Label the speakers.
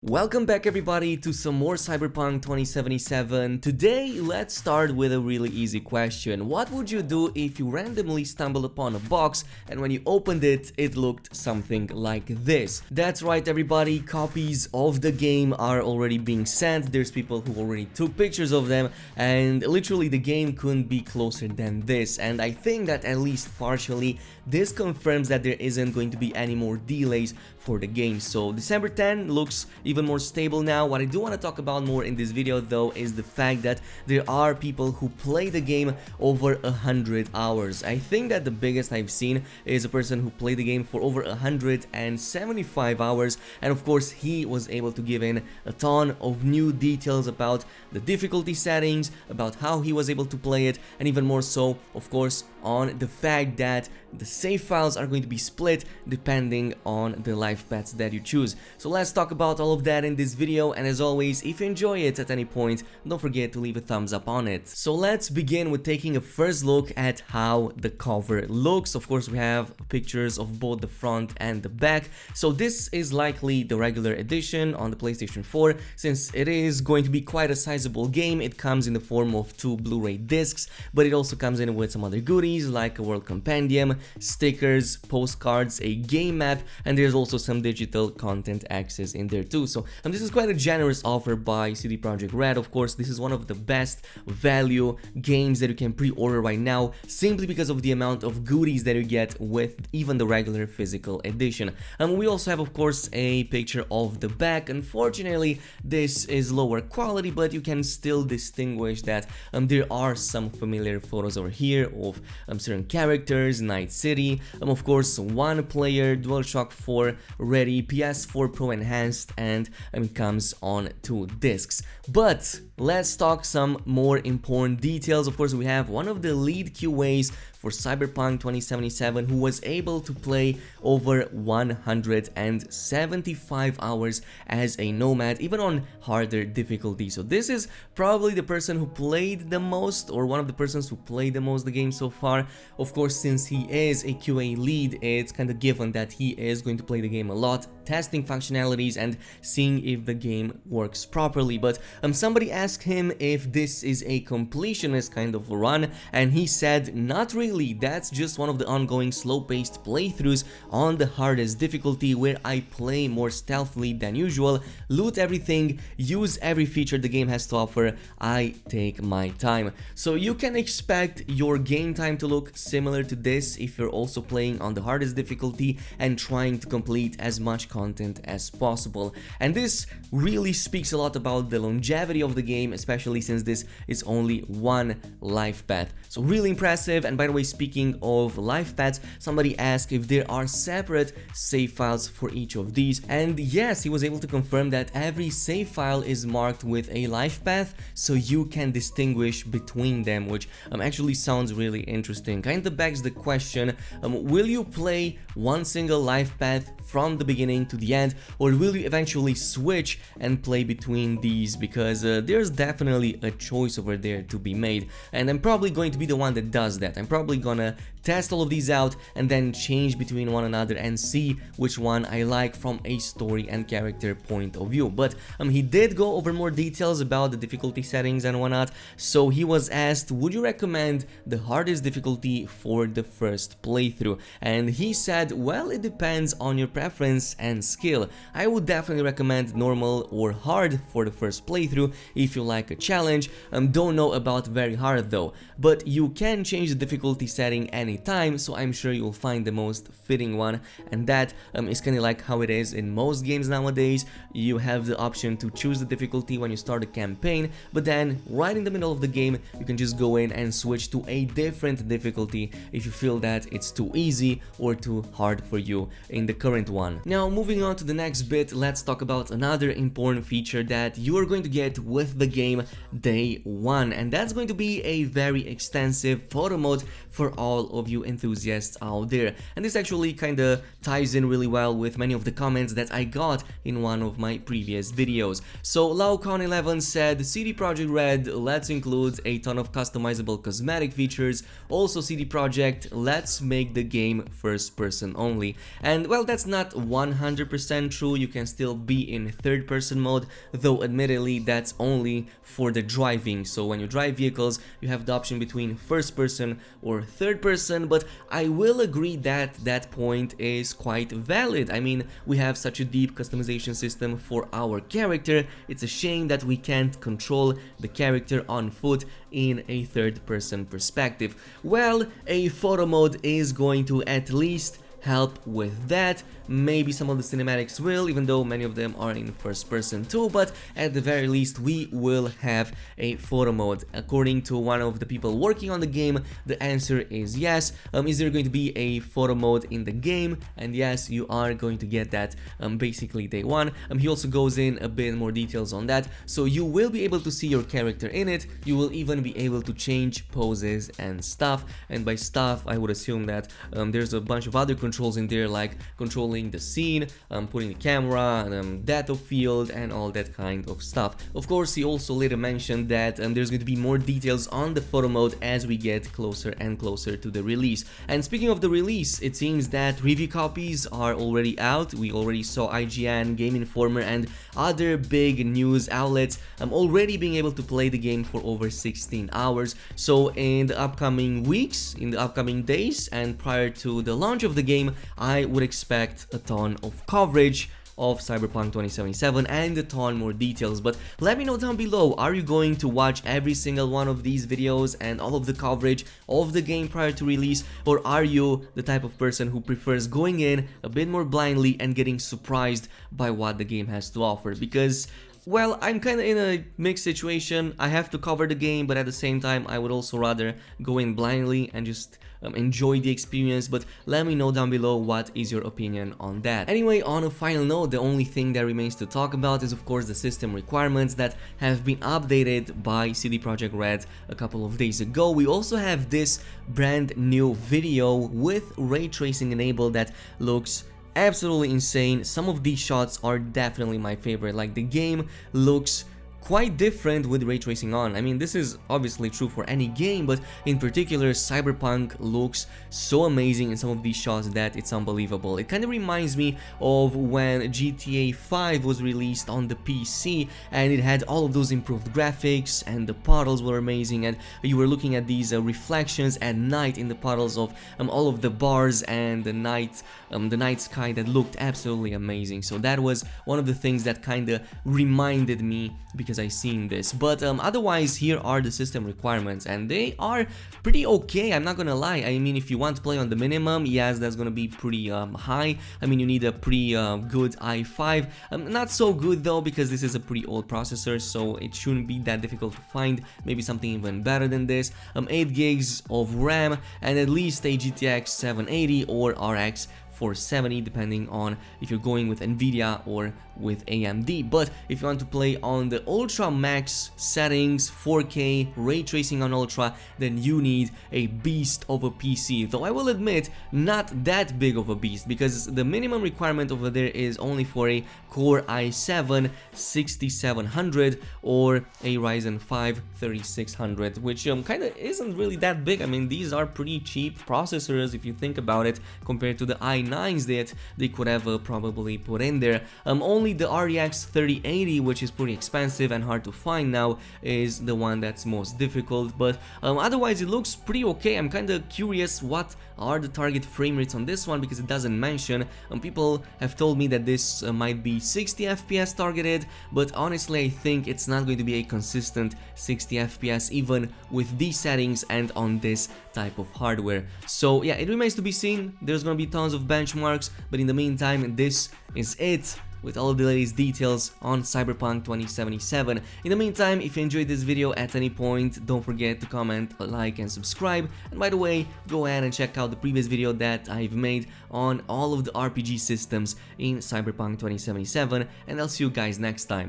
Speaker 1: Welcome back everybody to some more Cyberpunk 2077. Today, let's start with a really easy question. What would you do if you randomly stumbled upon a box and when you opened it, it looked something like this? That's right everybody, copies of the game are already being sent. There's people who already took pictures of them and literally the game couldn't be closer than this. And I think that at least partially this confirms that there isn't going to be any more delays for the game. So December 10 looks even more stable now. What I do want to talk about more in this video though is the fact that there are people who play the game over 100 hours. I think that the biggest I've seen is a person who played the game for over 175 hours, and of course he was able to give in a ton of new details about the difficulty settings, about how he was able to play it, and even more so of course on the fact that the save files are going to be split depending on the life paths that you choose. So let's talk about all of that in this video, and as always, if you enjoy it at any point, don't forget to leave a thumbs up on it. So let's begin with taking a first look at how the cover looks. Of course we have pictures of both the front and the back. So this is likely the regular edition on the PlayStation 4. Since it is going to be quite a sizable game, it comes in the form of 2 Blu-ray discs, but it also comes in with some other goodies like a World Compendium, stickers, postcards, a game map, and there's also some digital content access in there too. So this is quite a generous offer by CD Projekt Red. Of course, this is one of the best value games that you can pre-order right now, simply because of the amount of goodies that you get with even the regular physical edition. We also have of course a picture of the back. Unfortunately, this is lower quality, but you can still distinguish that there are some familiar photos over here of certain characters, Night City, of course one player, DualShock 4 ready, PS4 Pro enhanced, and it comes on 2 discs. But let's talk some more important details. Of course we have one of the lead QAs for Cyberpunk 2077 who was able to play over 175 hours as a nomad, even on harder difficulty. So this is probably the person who played the most, or one of the persons who played the most the game so far. Of course, since he is a QA lead, it's kind of given that he is going to play the game a lot, testing functionalities and seeing if the game works properly. But somebody asked him if this is a completionist kind of run, and he said not really. That's just one of the ongoing slow-paced playthroughs on the hardest difficulty, where I play more stealthily than usual, loot everything, use every feature the game has to offer. I take my time. So you can expect your game time to look similar to this if you're also playing on the hardest difficulty and trying to complete as much content as possible. And this really speaks a lot about the longevity of the game, especially since this is only one life path. So really impressive. And by the way, speaking of life paths, somebody asked if there are separate save files for each of these, and yes, he was able to confirm that every save file is marked with a life path, so you can distinguish between them, which actually sounds really interesting. Kind of begs the question, will you play one single life path from the beginning to the end, or will you eventually switch and play between these? Because there's definitely a choice over there to be made, and I'm probably going to be the one that does that. I'm probably gonna test all of these out and then change between one another and see which one I like from a story and character point of view. But he did go over more details about the difficulty settings and whatnot. So he was asked, would you recommend the hardest difficulty for the first playthrough? And he said, well, it depends on your preference and skill. I would definitely recommend normal or hard for the first playthrough if you like a challenge. Don't know about very hard though, but you can change the difficulty setting anytime, so I'm sure you'll find the most fitting one. And that is kind of like how it is in most games nowadays. You have the option to choose the difficulty when you start a campaign, but then right in the middle of the game you can just go in and switch to a different difficulty if you feel that it's too easy or too hard for you in the current one. Now moving on to the next bit, let's talk about another important feature that you are going to get with the game day one, and that's going to be a very extensive photo mode for all of you enthusiasts out there. And this actually kinda ties in really well with many of the comments that I got in one of my previous videos. So Laucon11 said, CD Projekt Red, let's include a ton of customizable cosmetic features. Also CD Projekt, let's make the game first person only. And well, that's not 100% true, you can still be in third person mode, though admittedly that's only for the driving. So when you drive vehicles, you have the option between first person or third person, but I will agree that that point is quite valid. I mean, we have such a deep customization system for our character, it's a shame that we can't control the character on foot in a third person perspective. Well, a photo mode is going to at least help with that. Maybe some of the cinematics will, even though many of them are in first person too, but at the very least we will have a photo mode. According to one of the people working on the game, the answer is yes. Is there going to be a photo mode in the game? And yes, you are going to get that basically day one. He also goes in a bit more details on that, so you will be able to see your character in it. You will even be able to change poses and stuff, and by stuff I would assume that there's a bunch of other controls in there, like controlling the scene, putting the camera, depth of field, and all that kind of stuff. Of course, he also later mentioned that there's going to be more details on the photo mode as we get closer and closer to the release. And speaking of the release, it seems that review copies are already out. We already saw IGN, Game Informer, and other big news outlets already being able to play the game for over 16 hours. So in the upcoming weeks, in the upcoming days, and prior to the launch of the game, I would expect a ton of coverage of Cyberpunk 2077 and a ton more details. But let me know down below, are you going to watch every single one of these videos and all of the coverage of the game prior to release, or are you the type of person who prefers going in a bit more blindly and getting surprised by what the game has to offer? Because well, I'm kinda in a mixed situation. I have to cover the game, but at the same time I would also rather go in blindly and just enjoy the experience. But let me know down below what is your opinion on that. Anyway, on a final note, the only thing that remains to talk about is of course the system requirements that have been updated by CD Projekt Red a couple of days ago. We also have this brand new video with ray tracing enabled that looks absolutely insane. Some of these shots are definitely my favorite. Like, the game looks quite different with ray tracing on. I mean, this is obviously true for any game, but in particular Cyberpunk looks so amazing in some of these shots that it's unbelievable. It kind of reminds me of when GTA 5 was released on the PC and it had all of those improved graphics and the puddles were amazing, and you were looking at these reflections at night in the puddles of all of the bars and the night sky that looked absolutely amazing. So that was one of the things that kind of reminded me because I seen this. But otherwise, here are the system requirements, and they are pretty okay, I'm not gonna lie. I mean, if you want to play on the minimum, yes, that's gonna be pretty high. I mean, you need a pretty good i5, not so good though, because this is a pretty old processor, so it shouldn't be that difficult to find. Maybe something even better than this. 8 gigs of RAM and at least a GTX 780 or RX 470, depending on if you're going with Nvidia or with AMD. But if you want to play on the Ultra Max settings, 4K, ray tracing on Ultra, then you need a beast of a PC. Though I will admit, not that big of a beast, because the minimum requirement over there is only for a Core i7 6700 or a Ryzen 5 3600, which kind of isn't really that big. I mean, these are pretty cheap processors if you think about it, compared to the i9s that they could have probably put in there. Only the RX 3080, which is pretty expensive and hard to find now, is the one that's most difficult. But otherwise it looks pretty okay. I'm kind of curious what are the target frame rates on this one, because it doesn't mention. People have told me that this might be 60 FPS targeted, but honestly I think it's not going to be a consistent 60 FPS even with these settings and on this type of hardware. So yeah, it remains to be seen. There's gonna be tons of benchmarks, but in the meantime, this is it with all of the latest details on Cyberpunk 2077. In the meantime, if you enjoyed this video at any point, don't forget to comment, like, and subscribe. And by the way, go ahead and check out the previous video that I've made on all of the RPG systems in Cyberpunk 2077, and I'll see you guys next time.